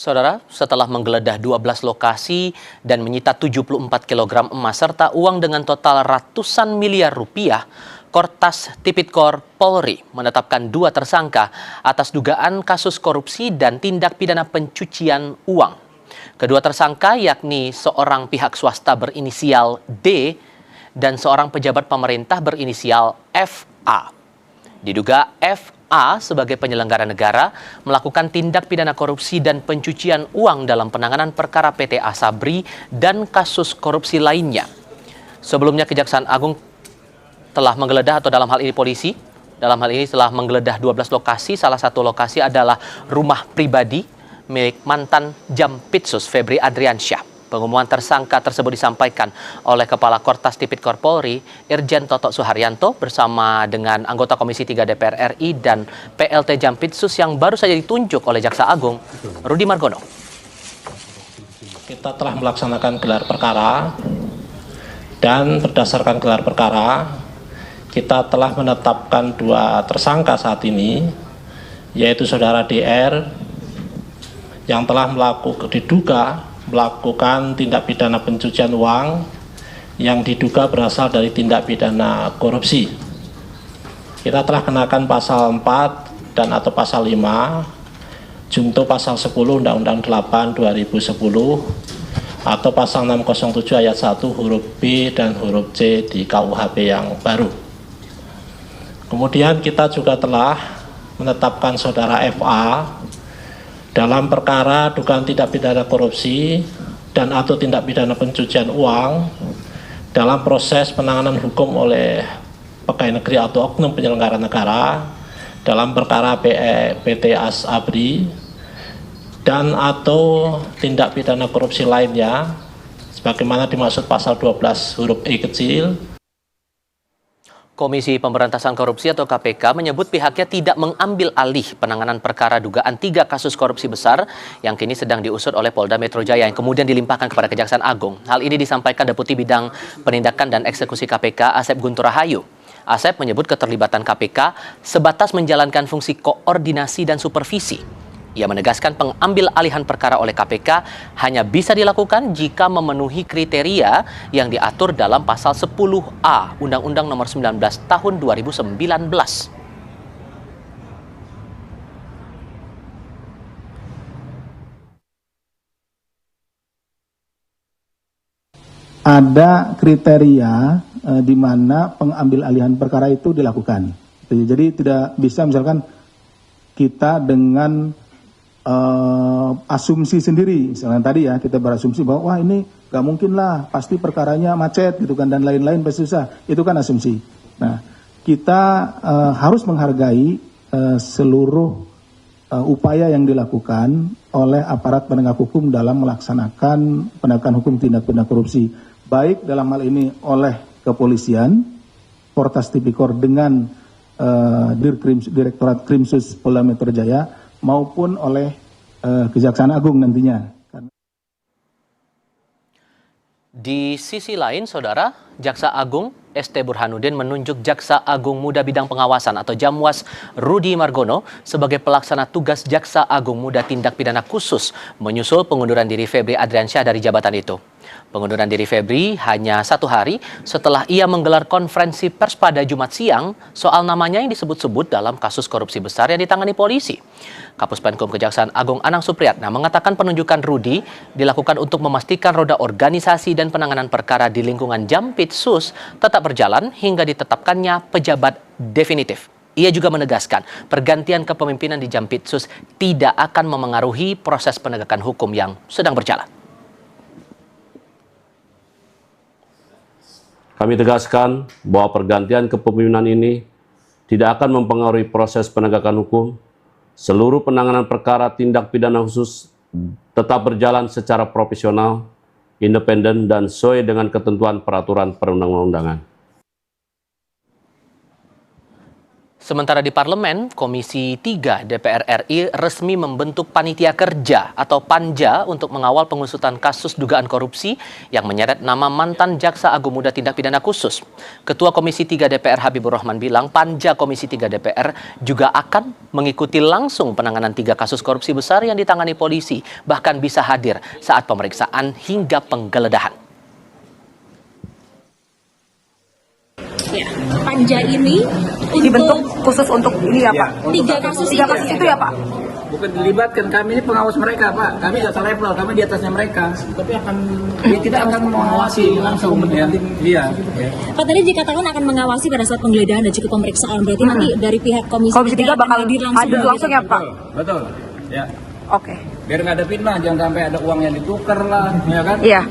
Saudara, setelah menggeledah 12 lokasi dan menyita 74 kg emas serta uang dengan total ratusan miliar rupiah, Kortas Tipikor Polri menetapkan 2 tersangka atas dugaan kasus korupsi dan tindak pidana pencucian uang. Kedua tersangka yakni seorang pihak swasta berinisial D dan seorang pejabat pemerintah berinisial FA. Diduga FA sebagai penyelenggara negara melakukan tindak pidana korupsi dan pencucian uang dalam penanganan perkara PT Asabri dan kasus korupsi lainnya. Sebelumnya Kejaksaan Agung telah menggeledah atau dalam hal ini polisi, telah menggeledah 12 lokasi. Salah satu lokasi adalah rumah pribadi milik mantan Jampitsus Febri Adriansyah. Pengumuman tersangka tersebut disampaikan oleh Kepala Kortas Tipikor Polri, Irjen Toto Suharyanto, bersama dengan anggota Komisi 3 DPR RI dan PLT Jampitsus yang baru saja ditunjuk oleh Jaksa Agung, Rudi Margono. Kita telah melaksanakan gelar perkara dan berdasarkan gelar perkara, kita telah menetapkan 2 tersangka saat ini, yaitu Saudara DR yang telah diduga melakukan tindak pidana pencucian uang yang diduga berasal dari tindak pidana korupsi. Kita telah kenakan pasal 4 dan atau pasal 5, junto pasal 10 Undang-Undang 8 2010 atau pasal 607 ayat 1 huruf B dan huruf C di KUHP yang baru. Kemudian kita juga telah menetapkan Saudara FA dalam perkara dugaan tindak pidana korupsi dan atau tindak pidana pencucian uang dalam proses penanganan hukum oleh pegawai negeri atau oknum penyelenggara negara dalam perkara PT Asabri dan atau tindak pidana korupsi lainnya sebagaimana dimaksud pasal 12 huruf E kecil. Komisi Pemberantasan Korupsi atau KPK menyebut pihaknya tidak mengambil alih penanganan perkara dugaan 3 kasus korupsi besar yang kini sedang diusut oleh Polda Metro Jaya yang kemudian dilimpahkan kepada Kejaksaan Agung. Hal ini disampaikan Deputi Bidang Penindakan dan Eksekusi KPK Asep Guntur Rahayu. Asep menyebut keterlibatan KPK sebatas menjalankan fungsi koordinasi dan supervisi. Ia menegaskan pengambil alihan perkara oleh KPK hanya bisa dilakukan jika memenuhi kriteria yang diatur dalam pasal 10A Undang-Undang Nomor 19 Tahun 2019. Ada kriteria di mana pengambil alihan perkara itu dilakukan. Jadi tidak bisa misalkan kita dengan asumsi sendiri, misalnya tadi ya kita berasumsi bahwa wah ini gak mungkin lah, pasti perkaranya macet gitu kan dan lain-lain pasti susah, itu kan asumsi. Nah kita harus menghargai seluruh upaya yang dilakukan oleh aparat penegak hukum dalam melaksanakan penegakan hukum tindak pidana korupsi, baik dalam hal ini oleh kepolisian, Kortas Tipikor dengan Direktorat Krimsus Polda Metro Jaya maupun oleh Kejaksaan Agung nantinya. Di sisi lain, Saudara, Jaksa Agung ST Burhanuddin menunjuk Jaksa Agung Muda Bidang Pengawasan atau Jamwas Rudi Margono sebagai pelaksana tugas Jaksa Agung Muda Tindak Pidana Khusus menyusul pengunduran diri Febri Adriansyah dari jabatan itu. Pengunduran diri Febri hanya 1 hari setelah ia menggelar konferensi pers pada Jumat siang soal namanya yang disebut-sebut dalam kasus korupsi besar yang ditangani polisi. Kapus Penkum Kejaksaan Agung Anang Supriyatna mengatakan penunjukan Rudi dilakukan untuk memastikan roda organisasi dan penanganan perkara di lingkungan Jampitsus tetap berjalan hingga ditetapkannya pejabat definitif. Ia juga menegaskan pergantian kepemimpinan di Jampitsus tidak akan memengaruhi proses penegakan hukum yang sedang berjalan. Kami tegaskan bahwa pergantian kepemimpinan ini tidak akan mempengaruhi proses penegakan hukum. Seluruh penanganan perkara tindak pidana khusus tetap berjalan secara profesional, independen, dan sesuai dengan ketentuan peraturan perundang-undangan. Sementara di Parlemen, Komisi 3 DPR RI resmi membentuk Panitia Kerja atau Panja untuk mengawal pengusutan kasus dugaan korupsi yang menyeret nama mantan Jaksa Agung Muda Tindak Pidana Khusus. Ketua Komisi 3 DPR Habibur Rahman bilang Panja Komisi 3 DPR juga akan mengikuti langsung penanganan 3 kasus korupsi besar yang ditangani polisi, bahkan bisa hadir saat pemeriksaan hingga penggeledahan. Ya, Panja ini dibentuk khusus untuk ini ya Pak? 3 kasus itu ya Pak? Bukan dilibatkan, kami ini pengawas mereka Pak, kami jasa level, kami di atasnya mereka, tapi kita akan mengawasi langsung ya. Iya. Pak, tadi dikatakan akan mengawasi pada saat penggeledahan dan juga pemeriksaan, berarti nanti dari pihak Komisi 3 bakal hadir langsung ya Pak? Betul, ya. Oke. Biar nggak ada fitnah, jangan sampai ada uang yang ditukar lah, ya kan? Iya.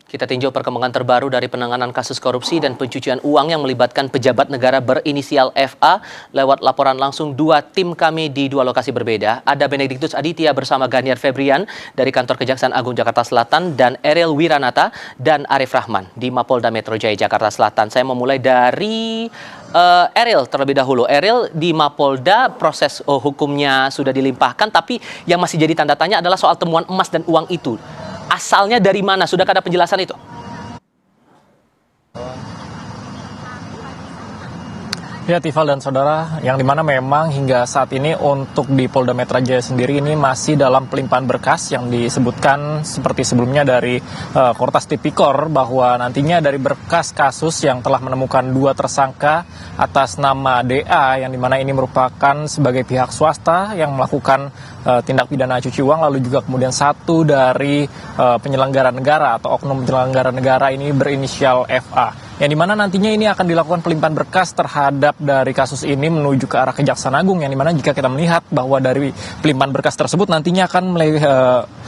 Kita tinjau perkembangan terbaru dari penanganan kasus korupsi dan pencucian uang yang melibatkan pejabat negara berinisial FA lewat laporan langsung 2 tim kami di 2 lokasi berbeda. Ada Benediktus Aditya bersama Ganiar Febrian dari Kantor Kejaksaan Agung Jakarta Selatan dan Eril Wiranata dan Arif Rahman di Mapolda Metro Jaya Jakarta Selatan. Saya memulai dari Eril terlebih dahulu. Eril, di Mapolda proses hukumnya sudah dilimpahkan, tapi yang masih jadi tanda tanya adalah soal temuan emas dan uang itu. Asalnya dari mana? Sudahkah ada penjelasan itu? Ya, Tifal dan saudara, yang dimana memang hingga saat ini untuk di Polda Metro Jaya sendiri ini masih dalam pelimpahan berkas yang disebutkan seperti sebelumnya dari Kortas Tipikor bahwa nantinya dari berkas kasus yang telah menemukan 2 tersangka atas nama DA yang dimana ini merupakan sebagai pihak swasta yang melakukan tindak pidana cuci uang, lalu juga kemudian 1 dari penyelenggara negara atau oknum penyelenggara negara ini berinisial FA. Yang dimana nantinya ini akan dilakukan pelimpahan berkas terhadap dari kasus ini menuju ke arah Kejaksaan Agung, yang dimana jika kita melihat bahwa dari pelimpahan berkas tersebut nantinya akan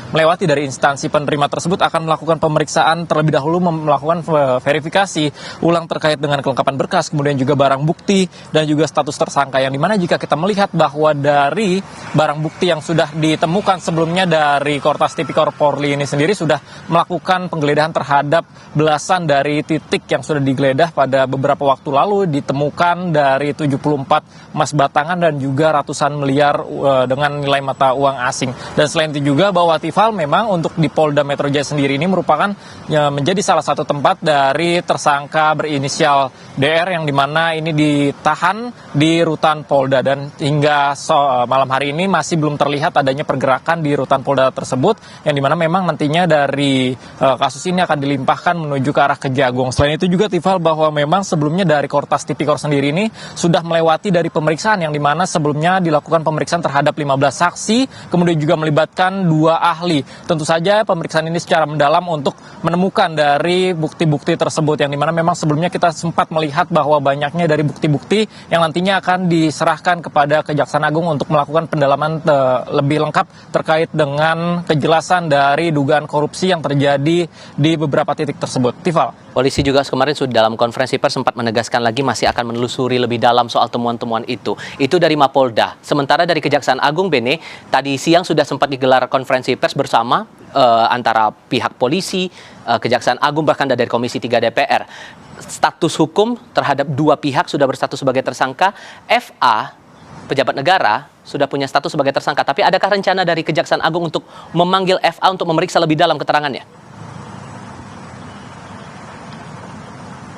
melewati dari instansi penerima tersebut akan melakukan pemeriksaan terlebih dahulu, melakukan verifikasi ulang terkait dengan kelengkapan berkas, kemudian juga barang bukti dan juga status tersangka, yang dimana jika kita melihat bahwa dari barang bukti yang sudah ditemukan sebelumnya dari Kortas Tipikor Polri ini sendiri sudah melakukan penggeledahan terhadap belasan dari titik yang sudah digeledah pada beberapa waktu lalu, ditemukan dari 74 emas batangan dan juga ratusan miliar dengan nilai mata uang asing. Dan selain itu juga bahwa Tifal memang untuk di Polda Metro Jaya sendiri ini merupakan menjadi salah satu tempat dari tersangka berinisial DR yang dimana ini ditahan di rutan Polda, dan hingga malam hari ini masih belum terlihat adanya pergerakan di rutan Polda tersebut, yang dimana memang nantinya dari kasus ini akan dilimpahkan menuju ke arah Kejagung. Selain itu juga Tifal bahwa memang sebelumnya dari Kortas Tipikor sendiri ini sudah melewati dari pemeriksaan, yang dimana sebelumnya dilakukan pemeriksaan terhadap 15 saksi, kemudian juga melibatkan 2 ahli. Tentu saja pemeriksaan ini secara mendalam untuk menemukan dari bukti-bukti tersebut, yang dimana memang sebelumnya kita sempat melihat bahwa banyaknya dari bukti-bukti yang nantinya akan diserahkan kepada Kejaksaan Agung untuk melakukan pendalaman lebih lengkap terkait dengan kejelasan dari dugaan korupsi yang terjadi di beberapa titik tersebut. Tifal. Polisi juga kemarin sudah dalam konferensi pers sempat menegaskan lagi masih akan menelusuri lebih dalam soal temuan-temuan itu. Itu dari Mapolda. Sementara dari Kejaksaan Agung, Bene, tadi siang sudah sempat digelar konferensi pers bersama antara pihak polisi, Kejaksaan Agung, bahkan dari Komisi 3 DPR. Status hukum terhadap 2 pihak sudah berstatus sebagai tersangka. FA, pejabat negara, sudah punya status sebagai tersangka. Tapi adakah rencana dari Kejaksaan Agung untuk memanggil FA untuk memeriksa lebih dalam keterangannya?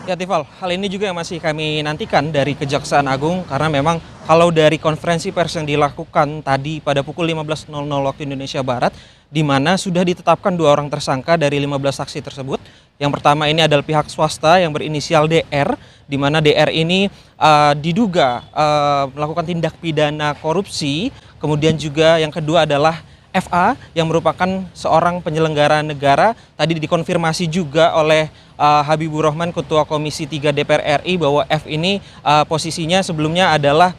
Ya, Tifal, hal ini juga yang masih kami nantikan dari Kejaksaan Agung, karena memang kalau dari konferensi pers yang dilakukan tadi pada pukul 15.00 waktu Indonesia Barat, di mana sudah ditetapkan 2 orang tersangka dari 15 saksi tersebut. Yang pertama ini adalah pihak swasta yang berinisial DR, di mana DR ini diduga melakukan tindak pidana korupsi. Kemudian juga yang kedua adalah FA yang merupakan seorang penyelenggara negara. Tadi dikonfirmasi juga oleh Habibur Rahman, Ketua Komisi 3 DPR RI, bahwa F ini posisinya sebelumnya adalah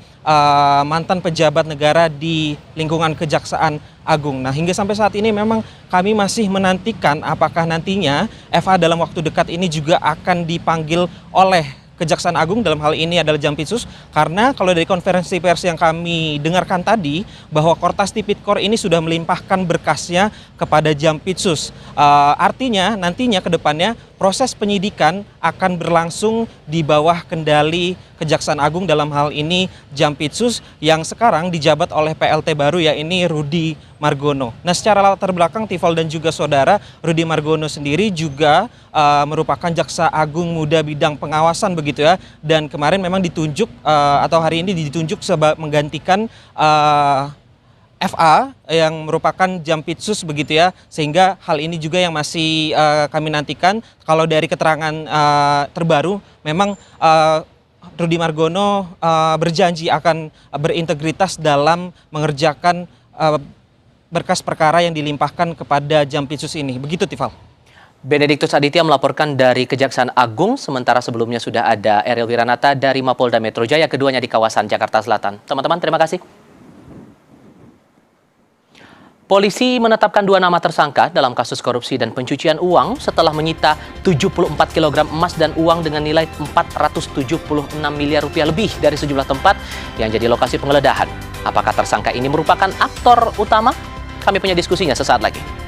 mantan pejabat negara di lingkungan Kejaksaan Agung. Nah, hingga sampai saat ini memang kami masih menantikan apakah nantinya FA dalam waktu dekat ini juga akan dipanggil oleh Kejaksaan Agung, dalam hal ini adalah Jampitsus, karena kalau dari konferensi pers yang kami dengarkan tadi bahwa Kortas Tipikor ini sudah melimpahkan berkasnya kepada Jampitsus. Artinya nantinya ke depannya proses penyidikan akan berlangsung di bawah kendali Kejaksaan Agung, dalam hal ini Jampitsus yang sekarang dijabat oleh PLT baru, yakni Rudy Margono. Nah, secara latar belakang Tifal dan juga saudara, Rudy Margono sendiri juga merupakan Jaksa Agung Muda bidang pengawasan begitu ya, dan kemarin memang ditunjuk atau hari ini ditunjuk menggantikan FA yang merupakan Jampitsus begitu ya, sehingga hal ini juga yang masih kami nantikan. Kalau dari keterangan terbaru memang Rudy Margono berjanji akan berintegritas dalam mengerjakan berkas perkara yang dilimpahkan kepada Jampitsus ini. Begitu Tifal. Benediktus Aditya melaporkan dari Kejaksaan Agung, sementara sebelumnya sudah ada Eril Wiranata dari Mapolda Metro Jaya, keduanya di kawasan Jakarta Selatan. Teman-teman, terima kasih. Polisi menetapkan 2 nama tersangka dalam kasus korupsi dan pencucian uang setelah menyita 74 kg emas dan uang dengan nilai 476 miliar rupiah lebih dari sejumlah tempat yang jadi lokasi penggeledahan. Apakah tersangka ini merupakan aktor utama? Kami punya diskusinya sesaat lagi.